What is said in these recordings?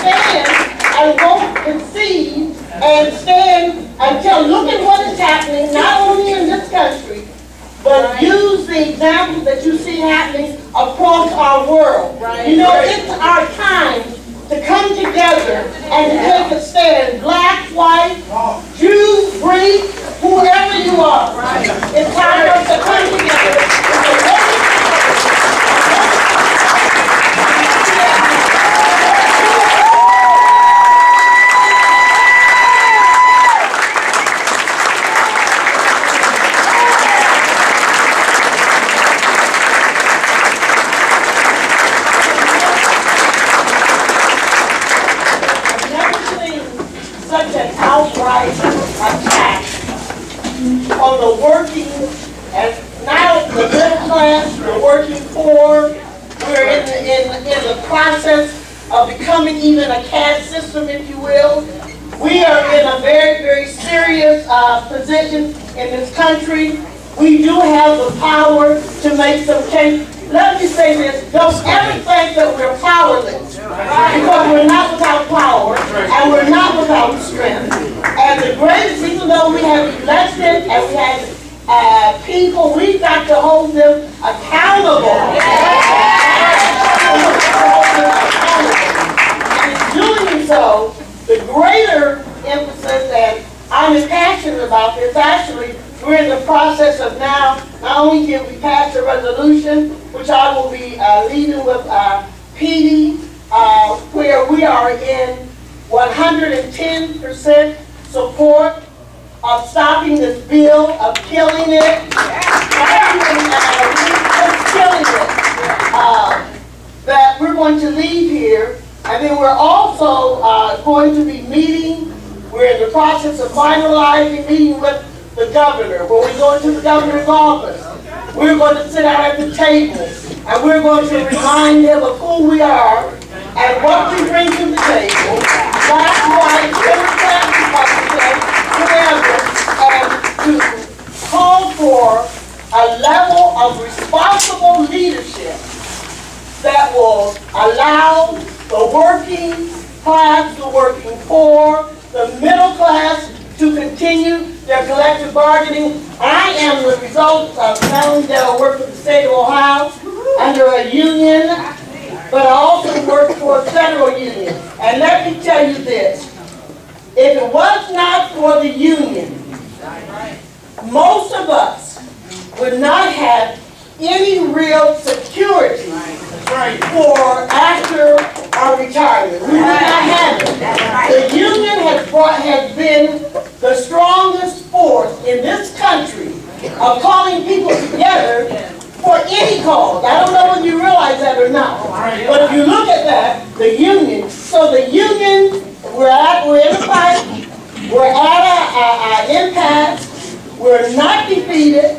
stand and won't concede and stand until look at what is happening, not only in this country, but use the examples that you see happening across our world. You know, it's our time to come together and to take a stand. Black, white, Jew, Greek, whoever you are. It's time for us to come together. Such an outright attack on the working, and now the middle class, the working poor. We're in the process of becoming even a caste system, if you will. We are in a very, very serious position in this country. We do have the power to make some change. Let me say this, don't ever think that we're powerless, because we're not without power, and we're not without strength. And the greatest, even though we have elected and we have people, we've got to hold them accountable. And in doing so, the greater emphasis, and I'm passionate about this, actually, we're in the process of now, not only did we pass a resolution, which I will be leading with PD, where we are in 110% support of stopping this bill, of killing it, killing it, that we're going to leave here. And then we're also going to be meeting, we're in the process of finalizing, meeting with the governor. When we go into the governor's office, we're going to sit out at the table and we're going to remind him of who we are and what we bring to the table. Black, white, Democrat, Republican, whoever, and to call for a level of responsible leadership that will allow the working class, the working poor, the middle class to continue their collective bargaining. I am the result of not only that I work for the state of Ohio under a union, but I also work for a federal union. And let me tell you this, if it was not for the union, most of us would not have any real security for after our retirement. We would not have it. The union has been the strongest force in this country of calling people together for any cause. I don't know whether you realize that or not. But if you look at that, the union, so the union, we're in a fight, we're at an impasse, we're not defeated,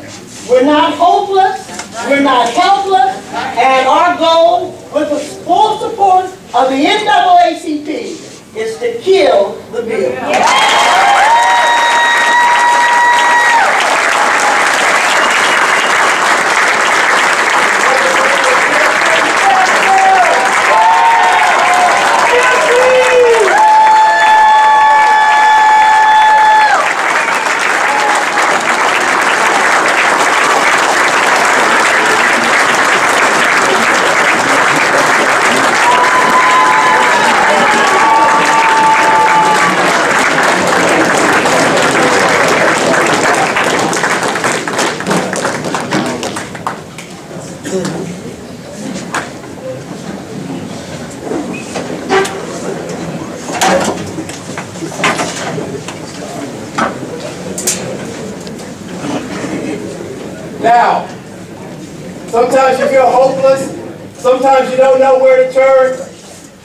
we're not hopeless, we're not helpless, and our goal with the full support of the NAACP is to kill the bill. Now, sometimes you feel hopeless, sometimes you don't know where to turn,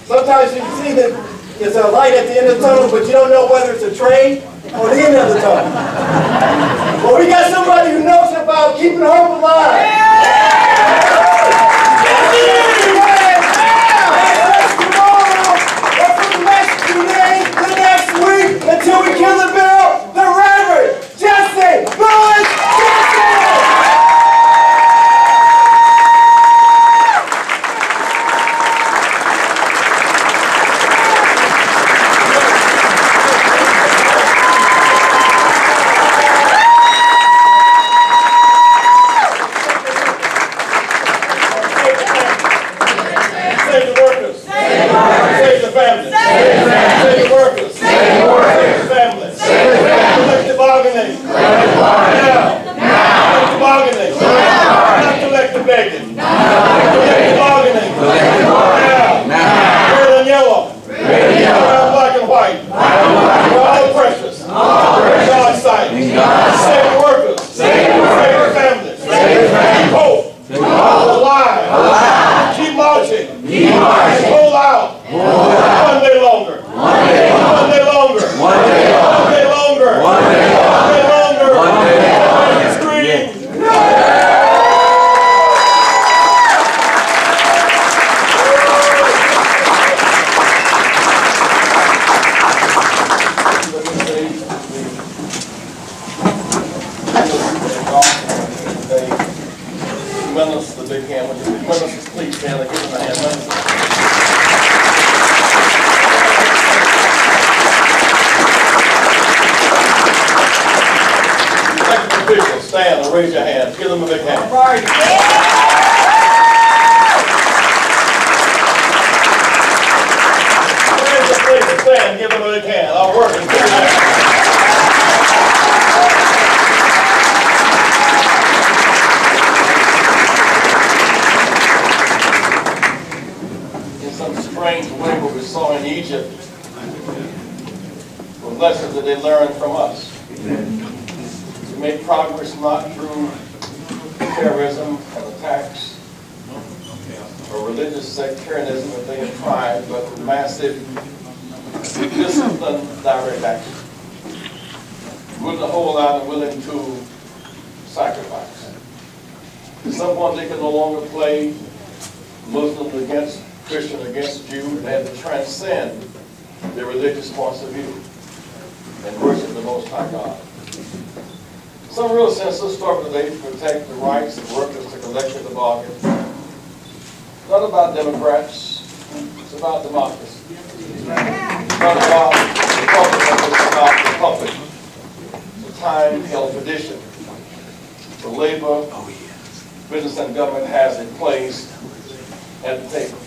sometimes you see that there's a light at the end of the tunnel, but you don't know whether it's a train or the end of the tunnel. But we got somebody who knows about keeping hope alive. Until we kill the bill, the Reverend Jesse Jackson! raise your hands. Give them a big hand. All right. Where's the place to stand? Give them a big hand. I'll work and do that. In some strange way, what we saw in Egypt were lessons that they learned from us. We make progress not through terrorism and attacks or religious sectarianism that they have tried, but through massive disciplined direct action. Willing to hold out and willing to sacrifice. At some point they could no longer play Muslims against Christian against Jew. They had to transcend their religious points of view and worship the Most High God. In some real sense, let's start today to protect the rights of workers to collectively bargain. It's not about Democrats, it's about democracy. It's not about Republicans, it's about the public. It's a time-held tradition. The labor, business, and government has in place at the table.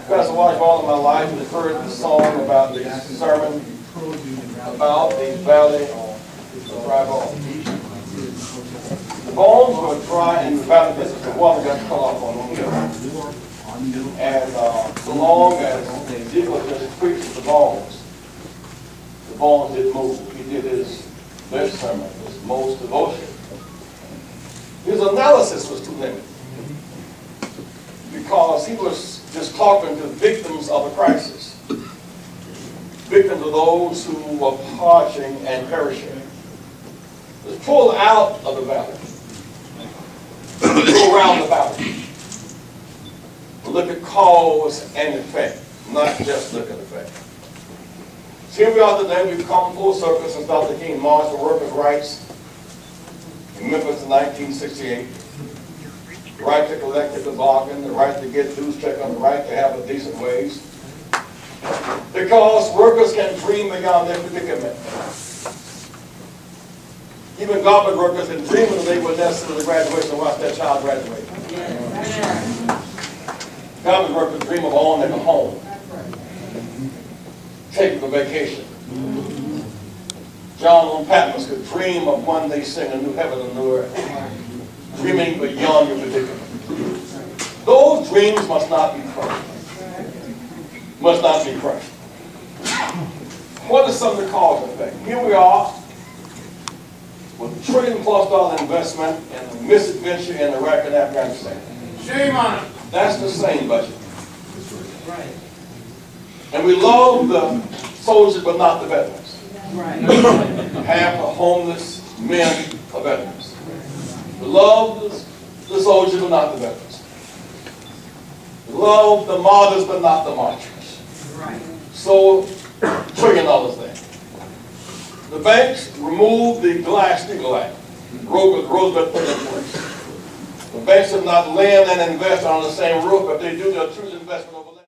Pastor Watch, all of my life, I've heard the song about the sermon about the valley of dry bones. The bones were dry in the valley. This is the one that got cut off on the hill. And so long as Ezekiel just preached the bones didn't move. He did his best sermon, his most devotion. His analysis was too limited because he was just talking to victims of a crisis. Victims of those who were parching and perishing. It was pulled out of the valley. Go around the valley. Look at cause and effect, not just look at effect. So here we are today. We've come full circle since Dr. King marched for workers' rights in Memphis in 1968. The right to collective bargain, the right to get dues check on the right to have a decent wage. Because workers can dream beyond their predicament. Even government workers can dream of the day when necessarily graduation and watch their child graduate. Government workers dream of owning a home, taking a vacation. John and Patmos could dream of one day seeing a new heaven and new earth, dreaming beyond your predicament. Those dreams must not be crushed. Must not be crushed. What is some of the cause and effect? Here we are with $1 trillion+ investment in the misadventure in Iraq and Afghanistan. Shame on it. That's the same budget. Right. And we love the soldiers but not the veterans. Right. Half the homeless men are veterans. We love the soldiers but not the veterans. We love the martyrs but not the martyrs. Right. So, $1 trillion there. The banks removed the Glass-Steagall Act. Roosevelt put it in place. The banks have not lend and invest on the same roof, but they do their true investment over